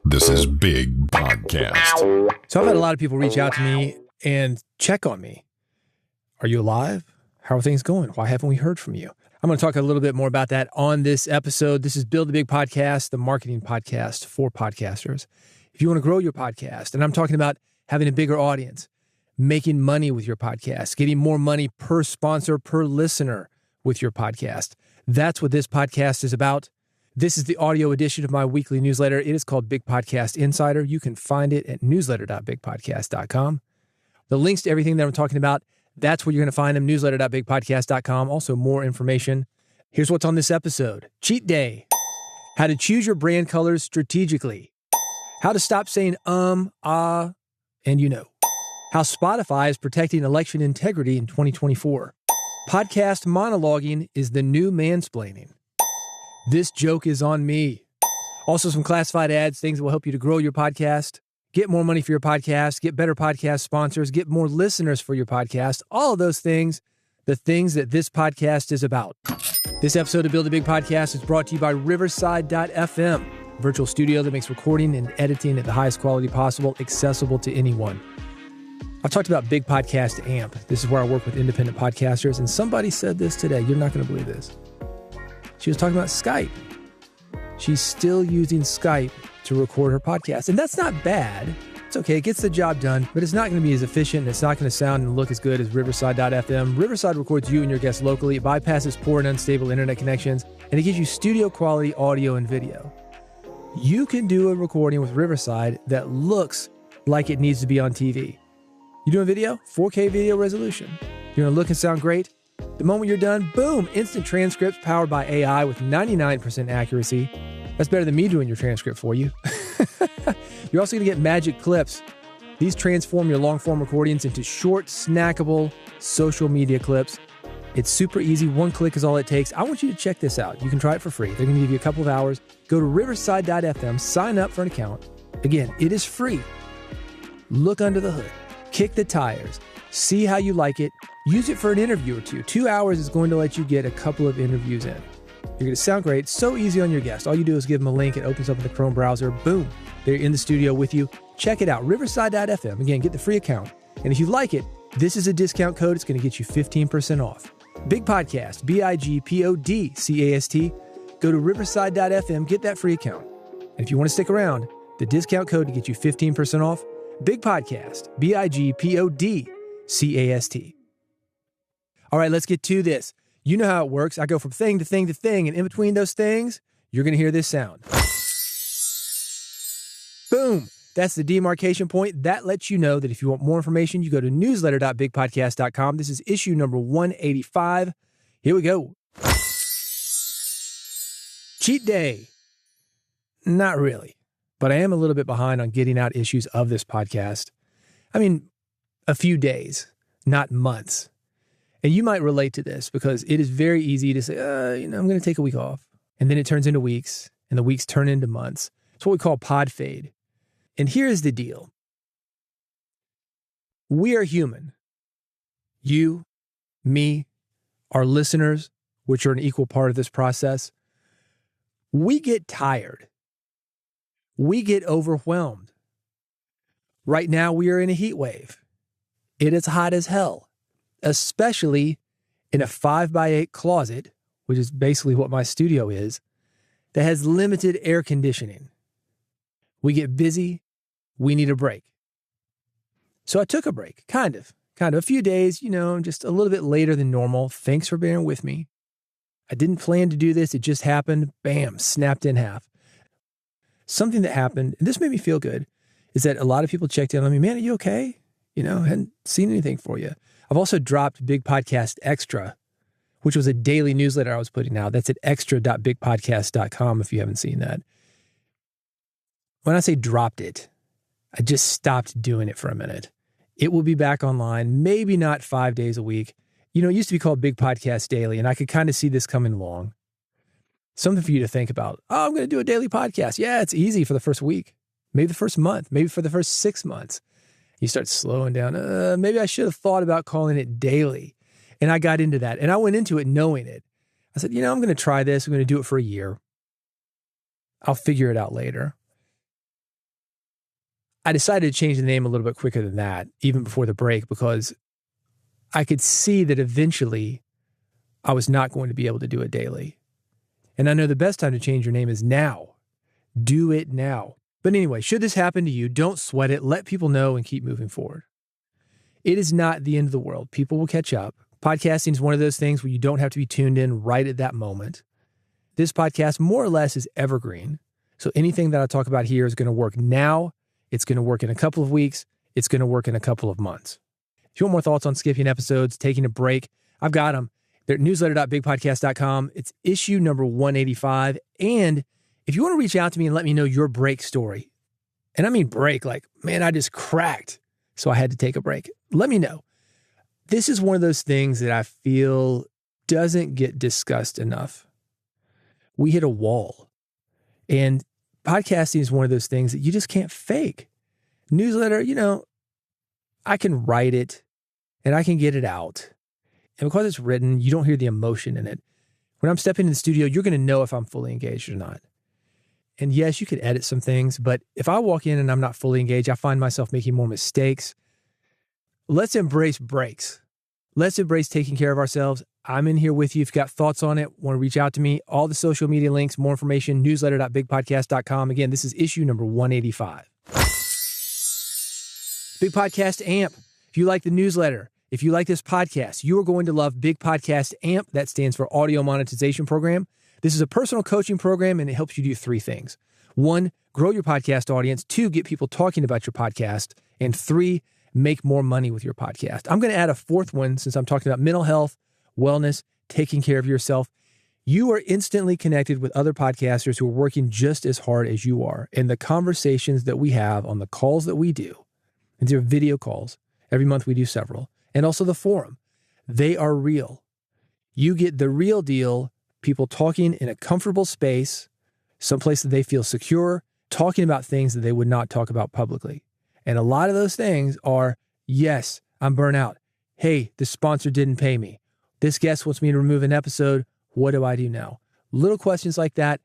This is Big Podcast. So I've had a lot of people reach out to me and check on me. Are you alive? How are things going? Why haven't we heard from you? I'm going to talk a little bit more about that on this episode. This is Build the Big Podcast, the marketing podcast for podcasters. If you want to grow your podcast, and I'm talking about having a bigger audience, making money with your podcast, getting more money per sponsor, per listener with your podcast. That's what this podcast is about. This is the audio edition of my weekly newsletter. It is called Big Podcast Insider. You can find it at newsletter.bigpodcast.com. The links to everything that I'm talking about, that's where you're going to find them, newsletter.bigpodcast.com. Also, more information. Here's what's on this episode. Cheat Day. How to choose your brand colors strategically. How to stop saying and you know. How Spotify is protecting election integrity in 2024. Podcast monologuing is the new mansplaining. This joke is on me. Also, some classified ads, things that will help you to grow your podcast, get more money for your podcast, get better podcast sponsors, get more listeners for your podcast. All of those things, the things that this podcast is about. This episode of Build a Big Podcast is brought to you by Riverside.fm, a virtual studio that makes recording and editing at the highest quality possible accessible to anyone. I've talked about Big Podcast AMP. This is where I work with independent podcasters, and somebody said this today. You're not going to believe this. She was talking about Skype. She's still using Skype to record her podcast. And that's not bad. It's okay. It gets the job done, but it's not going to be as efficient. And it's not going to sound and look as good as Riverside.fm. Riverside records you and your guests locally. It bypasses poor and unstable internet connections, and it gives you studio quality audio and video. You can do a recording with Riverside that looks like it needs to be on TV. You doing video? 4K video resolution. You're going to look and sound great. The moment you're done, boom, instant transcripts powered by AI with 99% accuracy. That's better than me doing your transcript for you. You're also going to get magic clips. These transform your long-form recordings into short, snackable social media clips. It's super easy. One click is all it takes. I want you to check this out. You can try it for free. They're going to give you a couple of hours. Go to riverside.fm, sign up for an account. Again, it is free. Look under the hood. Kick the tires. See how you like it. Use it for an interview or two. 2 hours is going to let you get a couple of interviews in. You're going to sound great. So easy on your guest. All you do is give them a link. It opens up in the Chrome browser. Boom. They're in the studio with you. Check it out. Riverside.fm. Again, get the free account. And if you like it, this is a discount code. It's going to get you 15% off. Big Podcast, BIGPODCAST. Go to riverside.fm. Get that free account. And if you want to stick around, the discount code to get you 15% off, Big Podcast, BIGPODCAST. All right, let's get to this. You know how it works. I go from thing to thing to thing, and in between those things, you're going to hear this sound. Boom. That's the demarcation point. That lets you know that if you want more information, you go to newsletter.bigpodcast.com. This is issue number 185. Here we go. Cheat day. Not really, but I am a little bit behind on getting out issues of this podcast. I mean, a few days, not months. And you might relate to this because it is very easy to say, I'm going to take a week off. And then it turns into weeks, and the weeks turn into months. It's what we call pod fade. And here's the deal. We are human. You, me, our listeners, which are an equal part of this process. We get tired. We get overwhelmed. Right now, we are in a heat wave. It is hot as hell. Especially in a 5x8 closet, which is basically what my studio is, that has limited air conditioning. We get busy. We need a break. So I took a break, kind of a few days, just a little bit later than normal. Thanks for bearing with me. I didn't plan to do this. It just happened. Bam, snapped in half. Something that happened, and this made me feel good, is that a lot of people checked in on me. Man, are you okay? I hadn't seen anything for you. I've also dropped Big Podcast Extra, which was a daily newsletter I was putting out. That's at extra.bigpodcast.com if you haven't seen that. When I say dropped it, I just stopped doing it for a minute. It will be back online, maybe not 5 days a week. It used to be called Big Podcast Daily, and I could kind of see this coming along. Something for you to think about. Oh, I'm going to do a daily podcast. Yeah, it's easy for the first week, maybe the first month, maybe for the first 6 months. You start slowing down. Maybe I should have thought about calling it daily. And I got into that. And I went into it knowing it. I said, I'm going to try this. I'm going to do it for a year. I'll figure it out later. I decided to change the name a little bit quicker than that, even before the break, because I could see that eventually I was not going to be able to do it daily. And I know the best time to change your name is now. Do it now. But anyway, should this happen to you, don't sweat it. Let people know and keep moving forward. It is not the end of the world. People will catch up. Podcasting is one of those things where you don't have to be tuned in right at that moment. This podcast more or less is evergreen. So anything that I talk about here is going to work now. It's going to work in a couple of weeks. It's going to work in a couple of months. If you want more thoughts on skipping episodes, taking a break, I've got them. They're at newsletter.bigpodcast.com. It's issue number 185. And if you want to reach out to me and let me know your break story, and I mean break, like, man, I just cracked, so I had to take a break. Let me know. This is one of those things that I feel doesn't get discussed enough. We hit a wall. And podcasting is one of those things that you just can't fake. Newsletter, I can write it and I can get it out. And because it's written, you don't hear the emotion in it. When I'm stepping in the studio, you're going to know if I'm fully engaged or not. And yes, you could edit some things, but if I walk in and I'm not fully engaged, I find myself making more mistakes. Let's embrace breaks. Let's embrace taking care of ourselves. I'm in here with you. If you've got thoughts on it, want to reach out to me, all the social media links, more information, newsletter.bigpodcast.com. Again, this is issue number 185. Big Podcast AMP. If you like the newsletter, if you like this podcast, you are going to love Big Podcast AMP. That stands for Audio Monetization Program. This is a personal coaching program, and it helps you do three things. 1, grow your podcast audience. 2, get people talking about your podcast. And 3, make more money with your podcast. I'm going to add a fourth one since I'm talking about mental health, wellness, taking care of yourself. You are instantly connected with other podcasters who are working just as hard as you are. And the conversations that we have on the calls that we do, and these are video calls. Every month we do several. And also the forum. They are real. You get the real deal, people talking in a comfortable space, someplace that they feel secure, talking about things that they would not talk about publicly. And a lot of those things are, yes, I'm burnt out. Hey, the sponsor didn't pay me. This guest wants me to remove an episode. What do I do now? Little questions like that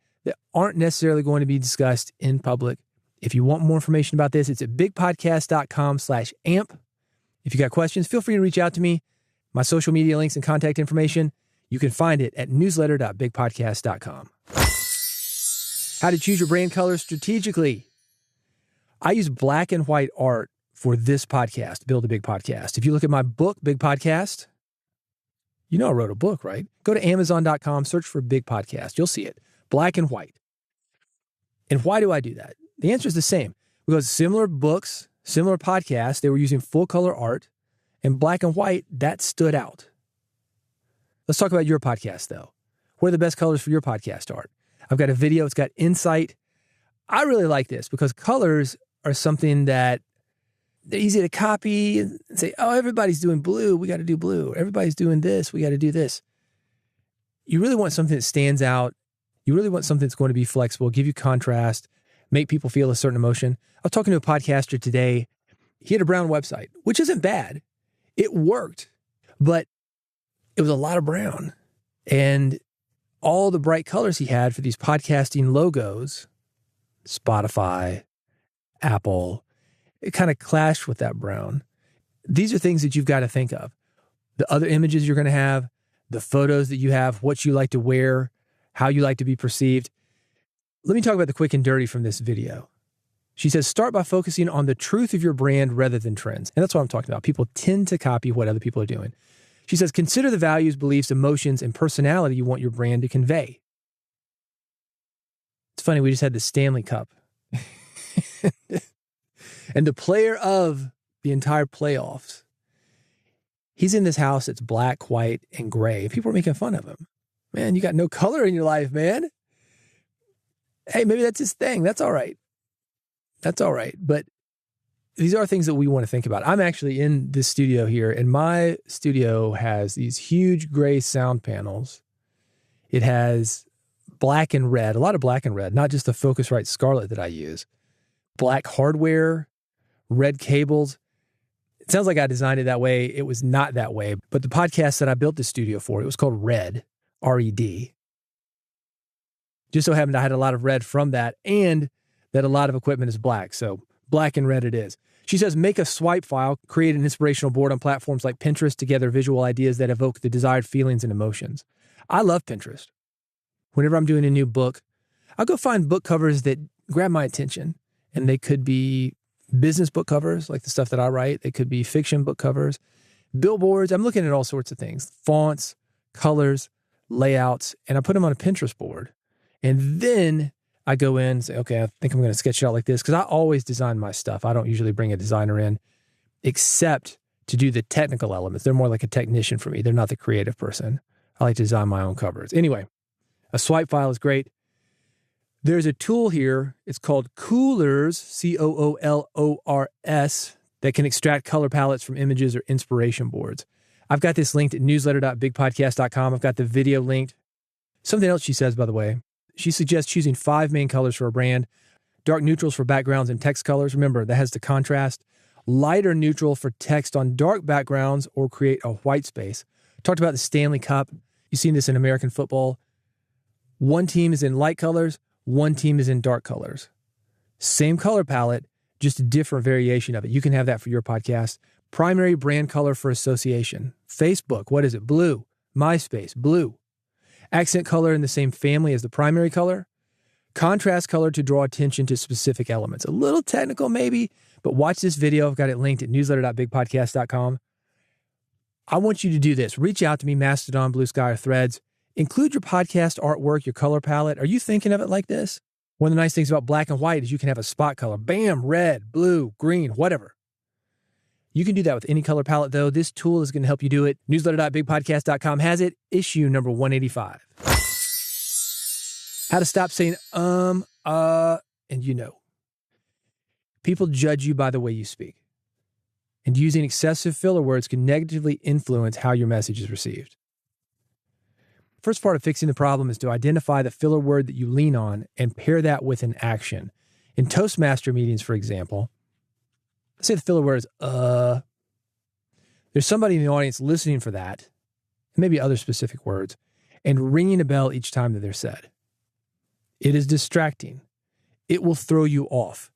aren't necessarily going to be discussed in public. If you want more information about this, it's at bigpodcast.com/amp. If you got questions, feel free to reach out to me. My social media links and contact information, you can find it at newsletter.bigpodcast.com. How to choose your brand colors strategically. I use black and white art for this podcast, Build a Big Podcast. If you look at my book, Big Podcast, I wrote a book, right? Go to Amazon.com, search for Big Podcast. You'll see it, black and white. And why do I do that? The answer is the same. Because similar books, similar podcasts, they were using full color art, and black and white, that stood out. Let's talk about your podcast, though. What are the best colors for your podcast art? I've got a video. It's got insight. I really like this because colors are something that they're easy to copy and say, oh, everybody's doing blue. We got to do blue. Everybody's doing this. We got to do this. You really want something that stands out. You really want something that's going to be flexible, give you contrast, make people feel a certain emotion. I was talking to a podcaster today. He had a brown website, which isn't bad. It worked, but it was a lot of brown. And all the bright colors he had for these podcasting logos, Spotify, Apple, it kind of clashed with that brown. These are things that you've got to think of. The other images you're going to have, the photos that you have, what you like to wear, how you like to be perceived. Let me talk about the quick and dirty from this video. She says, start by focusing on the truth of your brand rather than trends. And that's what I'm talking about. People tend to copy what other people are doing. She says, consider the values, beliefs, emotions, and personality you want your brand to convey. It's funny, we just had the Stanley Cup. And the player of the entire playoffs, he's in this house that's black, white, and gray. People are making fun of him. Man, you got no color in your life, man. Hey, maybe that's his thing. That's all right. That's all right. But these are things that we want to think about. I'm actually in this studio here, and my studio has these huge gray sound panels. It has black and red, a lot of black and red, not just the Focusrite Scarlett that I use. Black hardware, red cables. It sounds like I designed it that way. It was not that way. But the podcast that I built the studio for, it was called Red, R-E-D. Just so happened I had a lot of red from that, and that a lot of equipment is black. So Black and red it is. She says, make a swipe file, create an inspirational board on platforms like Pinterest to gather visual ideas that evoke the desired feelings and emotions. I love Pinterest. Whenever I'm doing a new book, I'll go find book covers that grab my attention. And they could be business book covers, like the stuff that I write. They could be fiction book covers, billboards. I'm looking at all sorts of things, fonts, colors, layouts, and I put them on a Pinterest board. And then I go in and say, okay, I think I'm going to sketch it out like this, because I always design my stuff. I don't usually bring a designer in except to do the technical elements. They're more like a technician for me. They're not the creative person. I like to design my own covers. Anyway, a swipe file is great. There's a tool here. It's called Coolors, Coolors, that can extract color palettes from images or inspiration boards. I've got this linked at newsletter.bigpodcast.com. I've got the video linked. Something else she says, by the way, she suggests choosing 5 main colors for a brand: dark neutrals for backgrounds and text colors. Remember, that has the contrast. Lighter neutral for text on dark backgrounds or create a white space. Talked about the Stanley Cup. You've seen this in American football. One team is in light colors. One team is in dark colors. Same color palette, just a different variation of it. You can have that for your podcast. Primary brand color for association. Facebook, what is it? Blue. MySpace, blue. Accent color in the same family as the primary color. Contrast color to draw attention to specific elements. A little technical maybe, but watch this video. I've got it linked at newsletter.bigpodcast.com. I want you to do this. Reach out to me, Mastodon, Blue Sky, or Threads. Include your podcast artwork, your color palette. Are you thinking of it like this? One of the nice things about black and white is you can have a spot color. Bam, red, blue, green, whatever. You can do that with any color palette, though. This tool is going to help you do it. Newsletter.bigpodcast.com has it. Issue number 185. How to stop saying, and you know. People judge you by the way you speak. And using excessive filler words can negatively influence how your message is received. First part of fixing the problem is to identify the filler word that you lean on and pair that with an action. In Toastmaster meetings, for example, let's say the filler word is, there's somebody in the audience listening for that, maybe other specific words, and ringing a bell each time that they're said. It is distracting. It will throw you off,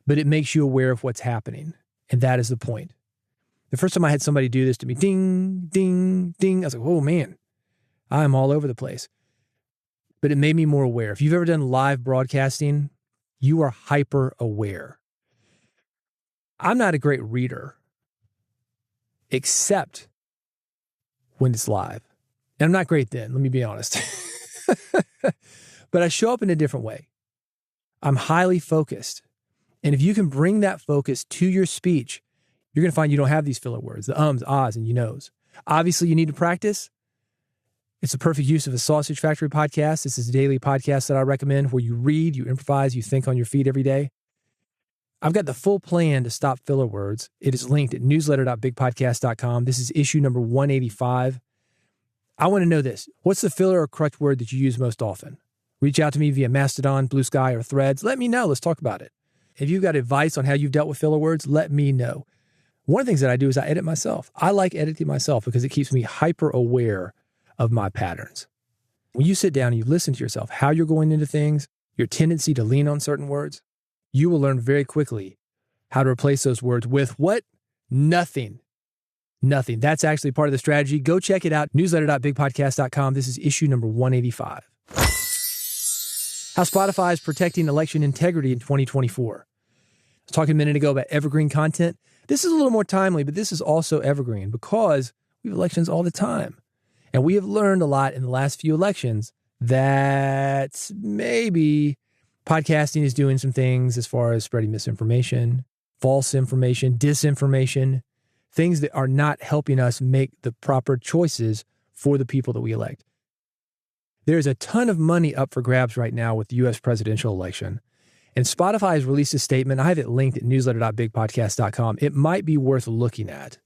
but it makes you aware of what's happening. And that is the point. The first time I had somebody do this to me, ding, ding, ding, I was like, oh man, I'm all over the place. But it made me more aware. If you've ever done live broadcasting, you are hyper aware. I'm not a great reader, except when it's live. And I'm not great then, let me be honest. But I show up in a different way. I'm highly focused. And if you can bring that focus to your speech, you're going to find you don't have these filler words, the ums, ahs, and you knows. Obviously, you need to practice. It's the perfect use of a Sausage Factory podcast. This is a daily podcast that I recommend where you read, you improvise, you think on your feet every day. I've got the full plan to stop filler words. It is linked at newsletter.bigpodcast.com. This is issue number 185. I want to know this. What's the filler or crutch word that you use most often? Reach out to me via Mastodon, Blue Sky, or Threads. Let me know. Let's talk about it. If you've got advice on how you've dealt with filler words, let me know. One of the things that I do is I edit myself. I like editing myself because it keeps me hyper aware of my patterns. When you sit down and you listen to yourself, how you're going into things, your tendency to lean on certain words, you will learn very quickly how to replace those words with what? Nothing. Nothing. That's actually part of the strategy. Go check it out. Newsletter.bigpodcast.com. This is issue number 185. How Spotify is protecting election integrity in 2024. I was talking a minute ago about evergreen content. This is a little more timely, but this is also evergreen because we have elections all the time. And we have learned a lot in the last few elections that maybe podcasting is doing some things as far as spreading misinformation, false information, disinformation, things that are not helping us make the proper choices for the people that we elect. There's a ton of money up for grabs right now with the U.S. presidential election. And Spotify has released a statement. I have it linked at newsletter.bigpodcast.com. It might be worth looking at,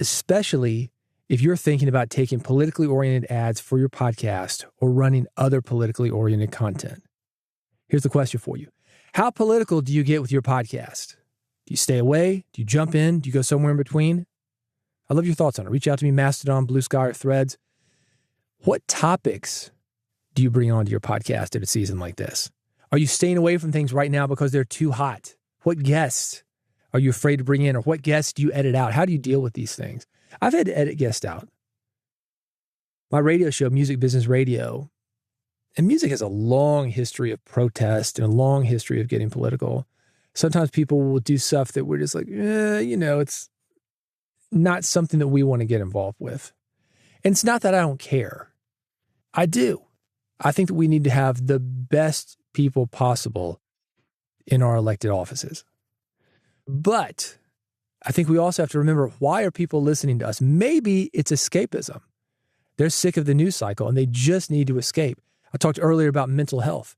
especially if you're thinking about taking politically oriented ads for your podcast or running other politically oriented content. Here's the question for you. How political do you get with your podcast? Do you stay away? Do you jump in? Do you go somewhere in between? I love your thoughts on it. Reach out to me, Mastodon, Blue Sky, or Threads. What topics do you bring onto your podcast at a season like this? Are you staying away from things right now because they're too hot? What guests are you afraid to bring in, or what guests do you edit out? How do you deal with these things? I've had to edit guests out. My radio show, Music Business Radio, and music has a long history of protest and a long history of getting political. Sometimes people will do stuff that we're just like, it's not something that we want to get involved with. And it's not that I don't care. I do. I think that we need to have the best people possible in our elected offices. But I think we also have to remember, why are people listening to us? Maybe it's escapism. They're sick of the news cycle and they just need to escape. I talked earlier about mental health.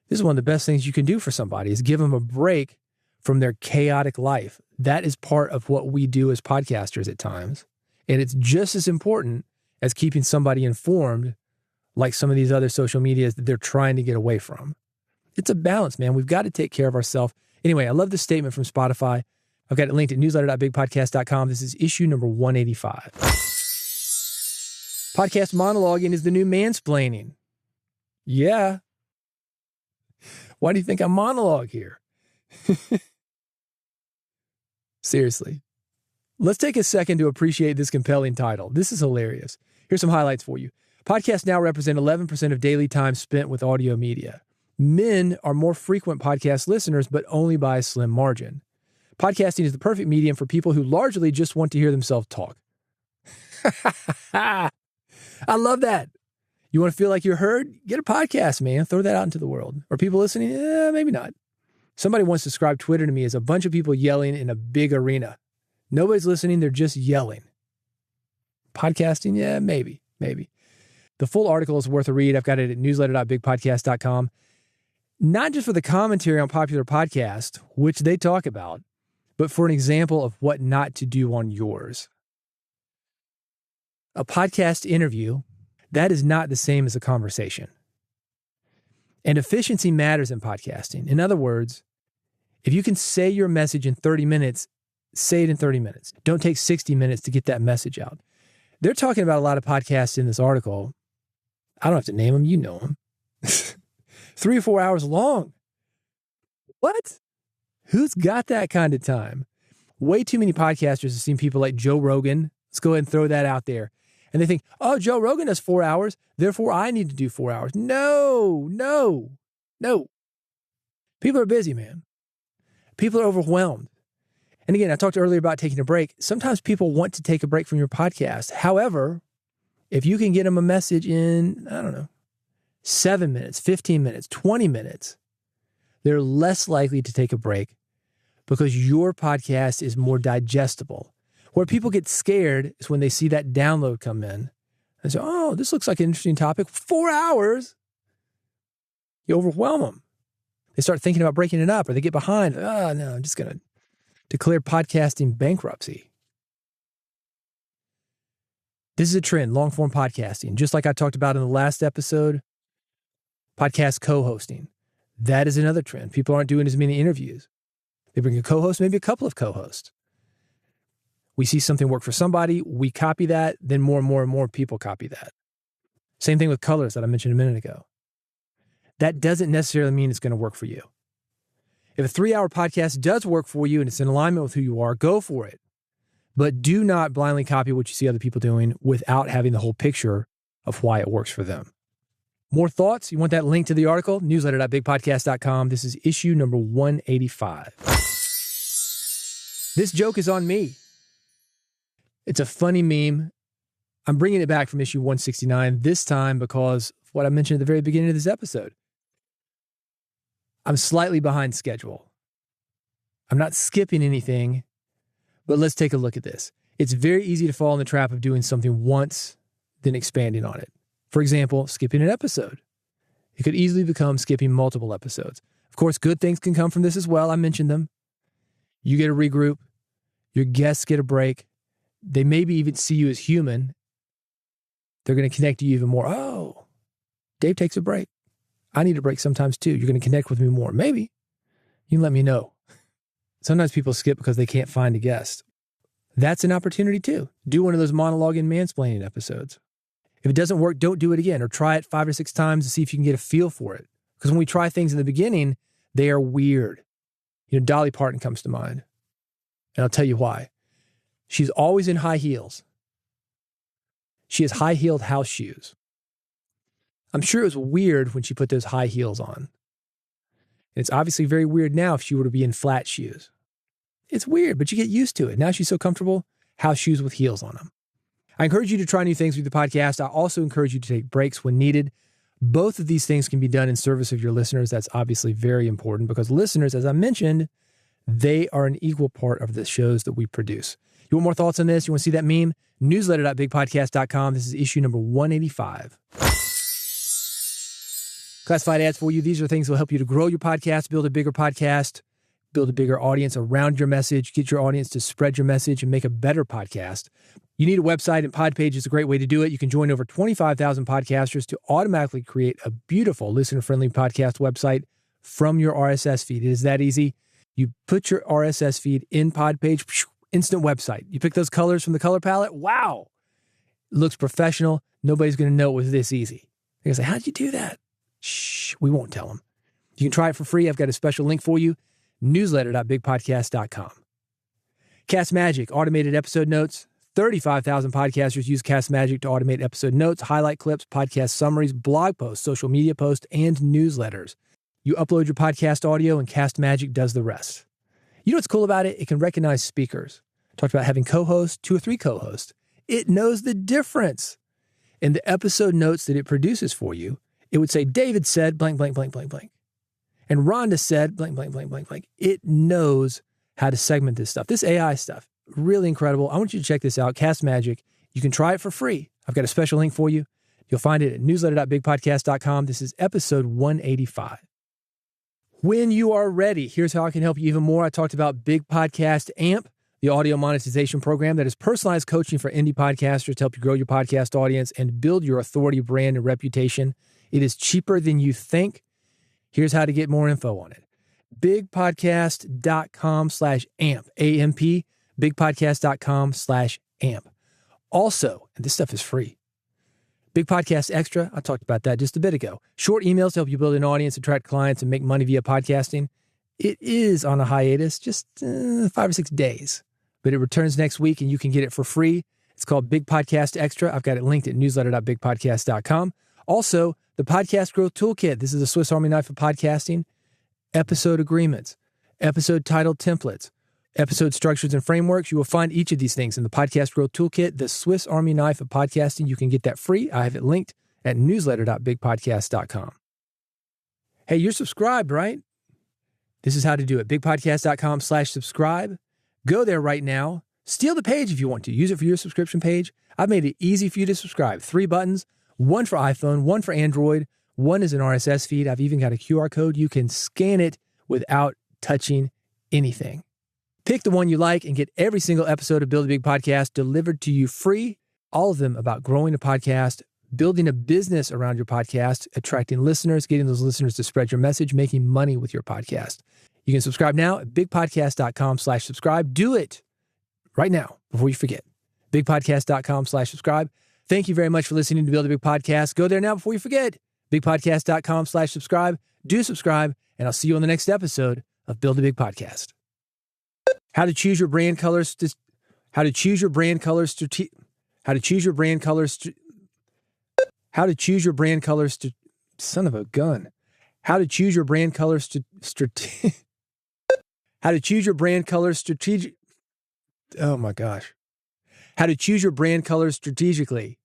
This is one of the best things you can do for somebody, is give them a break from their chaotic life. That is part of what we do as podcasters at times. And it's just as important as keeping somebody informed, like some of these other social medias that they're trying to get away from. It's a balance, man. We've got to take care of ourselves. Anyway, I love this statement from Spotify. I've got it linked at newsletter.bigpodcast.com. This is issue number 185. Podcast monologuing is the new mansplaining. Yeah. Why do you think I monologue here? Seriously. Let's take a second to appreciate this compelling title. This is hilarious. Here's some highlights for you. Podcasts now represent 11% of daily time spent with audio media. Men are more frequent podcast listeners, but only by a slim margin. Podcasting is the perfect medium for people who largely just want to hear themselves talk. I love that. You want to feel like you're heard? Get a podcast, man. Throw that out into the world. Are people listening? Maybe not. Somebody once described Twitter to me as a bunch of people yelling in a big arena. Nobody's listening. They're just yelling. Podcasting? Yeah, maybe. The full article is worth a read. I've got it at newsletter.bigpodcast.com. Not just for the commentary on popular podcasts, which they talk about, but for an example of what not to do on yours. A podcast interview, that is not the same as a conversation. And efficiency matters in podcasting. In other words, if you can say your message in 30 minutes, say it in 30 minutes. Don't take 60 minutes to get that message out. They're talking about a lot of podcasts in this article. I don't have to name them. You know them. 3 or 4 hours long. What? Who's got that kind of time? Way too many podcasters have seen people like Joe Rogan. Let's go ahead and throw that out there. And they think, oh, Joe Rogan does 4 hours, therefore I need to do 4 hours. No. People are busy, man. People are overwhelmed. And again, I talked earlier about taking a break. Sometimes people want to take a break from your podcast. However, if you can get them a message in, 7 minutes, 15 minutes, 20 minutes, they're less likely to take a break because your podcast is more digestible. Where people get scared is when they see that download come in and say, oh, this looks like an interesting topic. 4 hours. You overwhelm them. They start thinking about breaking it up, or they get behind. Oh, no, I'm just going to declare podcasting bankruptcy. This is a trend, long-form podcasting. Just like I talked about in the last episode, podcast co-hosting. That is another trend. People aren't doing as many interviews. They bring a co-host, maybe a couple of co-hosts. We see something work for somebody, we copy that, then more and more people copy that. Same thing with colors that I mentioned a minute ago. That doesn't necessarily mean it's going to work for you. If a 3-hour podcast does work for you and it's in alignment with who you are, go for it. But do not blindly copy what you see other people doing without having the whole picture of why it works for them. More thoughts? You want that link to the article? Newsletter.bigpodcast.com. This is issue number 185. This joke is on me. It's a funny meme. I'm bringing it back from issue 169, this time because of what I mentioned at the very beginning of this episode. I'm slightly behind schedule. I'm not skipping anything, but let's take a look at this. It's very easy to fall in the trap of doing something once, then expanding on it. For example, skipping an episode. It could easily become skipping multiple episodes. Of course, good things can come from this as well. I mentioned them. You get a regroup. Your guests get a break. They maybe even see you as human. They're going to connect to you even more. Oh, Dave takes a break. I need a break sometimes too. You're going to connect with me more. Maybe. You can let me know. Sometimes people skip because they can't find a guest. That's an opportunity too. Do one of those monologuing mansplaining episodes. If it doesn't work, don't do it again, or try it 5 or 6 times to see if you can get a feel for it. Because when we try things in the beginning, they are weird. Dolly Parton comes to mind. And I'll tell you why. She's always in high heels. She has high-heeled house shoes. I'm sure it was weird when she put those high heels on. And it's obviously very weird now if she were to be in flat shoes. It's weird, but you get used to it. Now she's so comfortable, house shoes with heels on them. I encourage you to try new things with the podcast. I also encourage you to take breaks when needed. Both of these things can be done in service of your listeners. That's obviously very important because listeners, as I mentioned, they are an equal part of the shows that we produce. You want more thoughts on this? You want to see that meme? Newsletter.bigpodcast.com. This is issue number 185. Classified ads for you. These are things that will help you to grow your podcast, build a bigger podcast, build a bigger audience around your message, get your audience to spread your message and make a better podcast. You need a website, and Podpage is a great way to do it. You can join over 25,000 podcasters to automatically create a beautiful listener-friendly podcast website from your RSS feed. It is that easy. You put your RSS feed in Podpage, instant website. You pick those colors from the color palette. Wow. It looks professional. Nobody's going to know it was this easy. They're going to say, how'd you do that? Shh, we won't tell them. You can try it for free. I've got a special link for you. Newsletter.bigpodcast.com. Cast Magic, automated episode notes. 35,000 podcasters use Cast Magic to automate episode notes, highlight clips, podcast summaries, blog posts, social media posts, and newsletters. You upload your podcast audio and Cast Magic does the rest. You know what's cool about it? It can recognize speakers. I talked about having co-hosts, 2 or 3 co-hosts. It knows the difference. In the episode notes that it produces for you, it would say, David said blank, blank, blank, blank, blank. And Rhonda said blank, blank, blank, blank, blank. It knows how to segment this stuff. This AI stuff, really incredible. I want you to check this out, Cast Magic. You can try it for free. I've got a special link for you. You'll find it at newsletter.bigpodcast.com. This is episode 185. When you are ready, here's how I can help you even more. I talked about Big Podcast AMP, the audio monetization program that is personalized coaching for indie podcasters to help you grow your podcast audience and build your authority, brand, and reputation. It is cheaper than you think. Here's how to get more info on it. bigpodcast.com/amp, A-M-P, bigpodcast.com/amp. Also, and this stuff is free, Big Podcast Extra, I talked about that just a bit ago. Short emails to help you build an audience, attract clients, and make money via podcasting. It is on a hiatus, just 5 or 6 days, but it returns next week and you can get it for free. It's called Big Podcast Extra. I've got it linked at newsletter.bigpodcast.com. Also, the Podcast Growth Toolkit. This is a Swiss Army knife of podcasting. Episode agreements, episode title templates, episode structures and frameworks. You will find each of these things in the Podcast Growth Toolkit, the Swiss Army knife of podcasting. You can get that free. I have it linked at newsletter.bigpodcast.com. Hey, you're subscribed, right? This is how to do it. bigpodcast.com/subscribe. Go there right now. Steal the page if you want to. Use it for your subscription page. I've made it easy for you to subscribe. 3 buttons, 1 for iPhone, 1 for Android, 1 is an RSS feed. I've even got a QR code. You can scan it without touching anything. Pick the one you like and get every single episode of Build a Big Podcast delivered to you free. All of them about growing a podcast, building a business around your podcast, attracting listeners, getting those listeners to spread your message, making money with your podcast. You can subscribe now at bigpodcast.com/subscribe. Do it right now before you forget. bigpodcast.com/subscribe. Thank you very much for listening to Build a Big Podcast. Go there now before you forget. bigpodcast.com/subscribe. Do subscribe, and I'll see you on the next episode of Build a Big Podcast. How to choose your brand colors. How to choose your brand colors. How to choose your brand colors. How to choose your brand colors. Son of a gun. How to choose your brand colors. How to choose your brand colors strategic. Oh my gosh. How to choose your brand colors strategically.